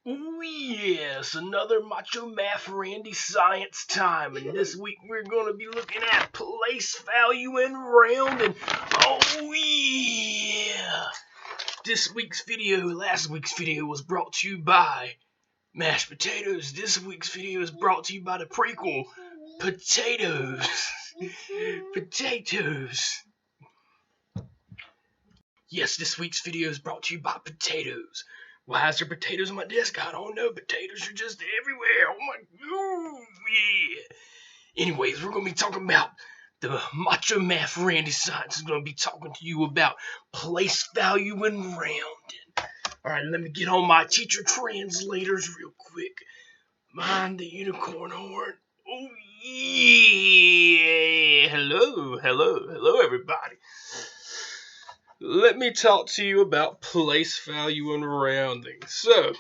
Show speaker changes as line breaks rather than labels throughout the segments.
Ooh, yes, another Macho Math Randy Science time, and this week we're going to be looking at place value and rounding. Oh yeah! Last week's video was brought to you by mashed potatoes. This week's video is brought to you by the prequel, potatoes. Potatoes. Yes, this week's video is brought to you by potatoes. Why is there potatoes on my desk? I don't know. Potatoes are just everywhere. Oh my god, yeah. Anyways, we're going to be talking about the Macho Math Randy Science is going to be talking to you about place value and rounding. Alright, let me get on my teacher translators real quick. Mind the unicorn horn. Oh yeah. Hello everybody. Let me talk to you about place value and rounding. So,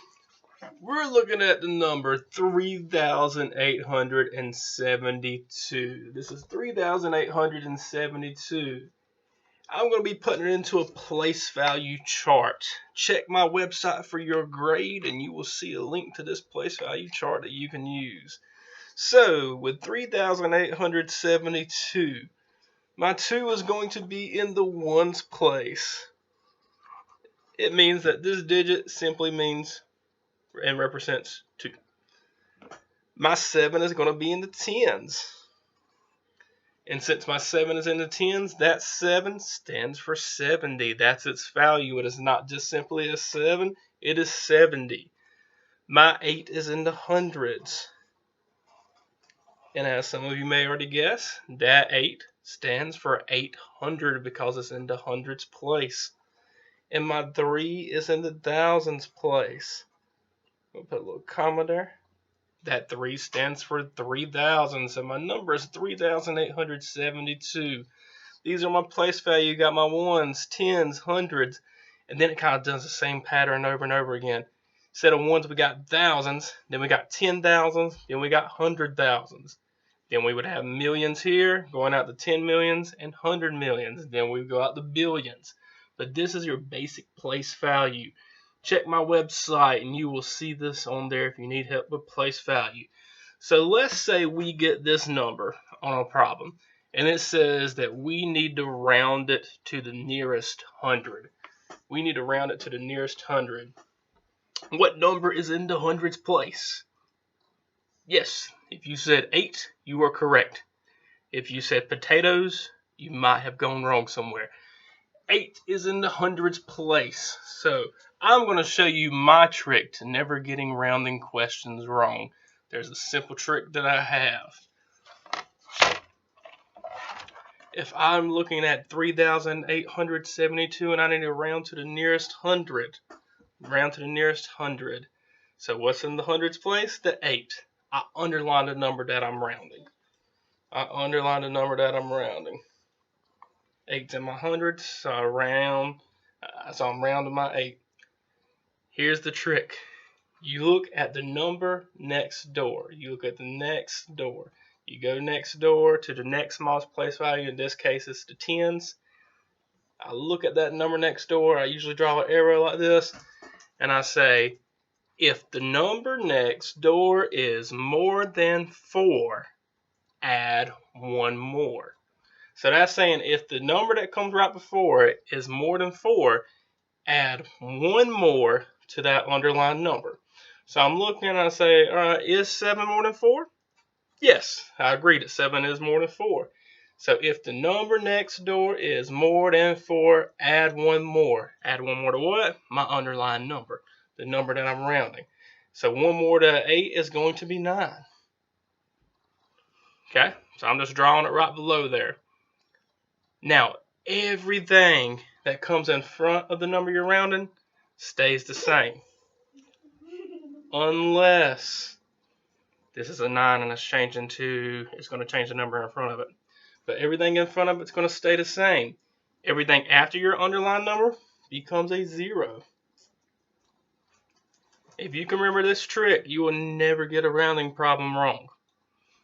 we're looking at the number 3,872. This is 3,872. I'm going to be putting it into a place value chart. Check my website for your grade and you will see a link to this place value chart that you can use. So, with 3,872, my 2 is going to be in the ones place. It means that this digit simply means and represents 2. My 7 is going to be in the tens. And since my 7 is in the tens, that 7 stands for 70. That's its value. It is not just simply a 7, it is 70. My 8 is in the hundreds. And as some of you may already guess, that 8 stands for 800 because it's in the hundreds place. And my 3 is in the thousands place. We'll put a little comma there. That 3 stands for 3,000. So my number is 3,872. These are my place value. You got my ones, tens, hundreds. And then it kind of does the same pattern over and over again. Instead of ones, we got thousands. Then we got 10,000s. Then we got 100,000s. Then we would have millions here, going out to 10 millions and 100 millions. Then we go out to billions. But this is your basic place value. Check my website and you will see this on there if you need help with place value. So let's say we get this number on a problem and it says that we need to round it to the nearest 100. We need to round it to the nearest 100. What number is in the hundreds place? Yes, if you said 8, you are correct. If you said potatoes, you might have gone wrong somewhere. 8 is in the hundreds place. So I'm going to show you my trick to never getting rounding questions wrong. There's a simple trick that I have. If I'm looking at 3,872 and I need to round to the nearest 100, round to the nearest 100. So what's in the hundreds place? The 8. I underline the number that I'm rounding. 8's in my hundreds, so I'm rounding my 8. Here's the trick. You look at the number next door. You go next door to the next smallest place value. In this case, it's the tens. I look at that number next door. I usually draw an arrow like this, and I say, if the number next door is more than 4, add 1 more. So that's saying if the number that comes right before it is more than 4, add 1 more to that underlined number. So I'm looking and I say, is 7 more than 4? Yes, I agree that 7 is more than 4. So if the number next door is more than 4, add 1 more. Add 1 more to what? My underlined number, the number that I'm rounding. So 1 more to 8 is going to be 9. Okay, so I'm just drawing it right below there. Now, everything that comes in front of the number you're rounding stays the same. Unless this is a 9 and it's changing to, it's going to change the number in front of it. But everything in front of it's going to stay the same. Everything after your underlined number becomes a 0. If you can remember this trick, you will never get a rounding problem wrong.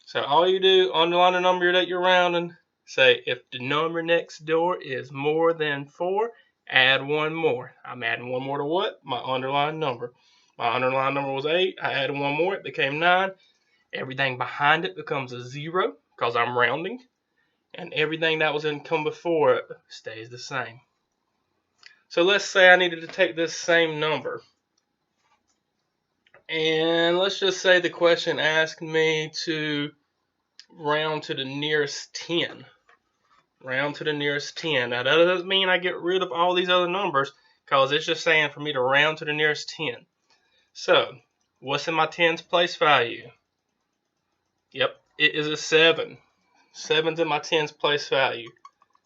So all you do, underline the number that you're rounding, say if the number next door is more than 4, add 1 more. I'm adding 1 more to what? My underlined number. My underlying number was 8. I added one more, it became 9. Everything behind it becomes a 0 because I'm rounding. And everything that was in come before it stays the same. So let's say I needed to take this same number. And let's just say the question asked me to round to the nearest 10. Round to the nearest 10. Now that doesn't mean I get rid of all these other numbers, because it's just saying for me to round to the nearest 10. So, what's in my tens place value? Yep, it is a 7. 7's in my tens place value.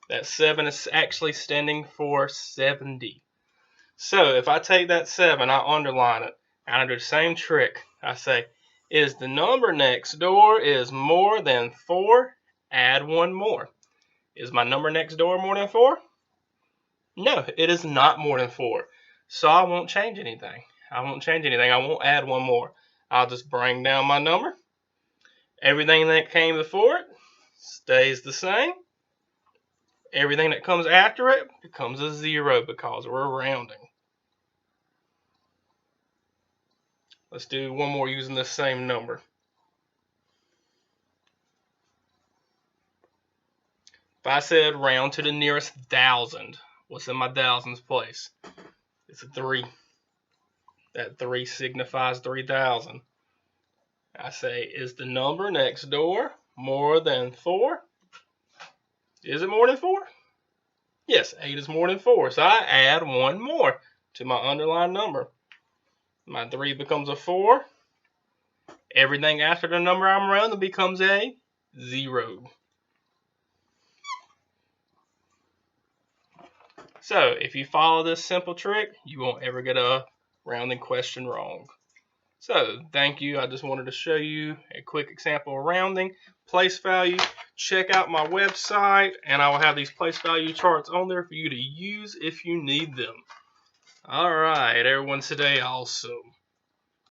That 7 is actually standing for 70. So, if I take that 7, I underline it, and I do the same trick. I say, is the number next door is more than 4? Add one more. Is my number next door more than 4? No, it is not more than 4. So I won't change anything. I won't add one more. I'll just bring down my number. Everything that came before it stays the same. Everything that comes after it becomes a 0 because we're rounding. Let's do one more using the same number. If I said round to the nearest 1,000, what's in my thousands place? It's a 3. That 3 signifies 3,000. I say, is the number next door more than 4? Is it more than 4? Yes, 8 is more than 4. So I add one more to my underlying number. My 3 becomes a 4. Everything after the number I'm rounding becomes a 0. So if you follow this simple trick, you won't ever get a rounding question wrong. So thank you. I just wanted to show you a quick example of rounding. Place value. Check out my website, and I will have these place value charts on there for you to use if you need them. All right, everyone, stay awesome.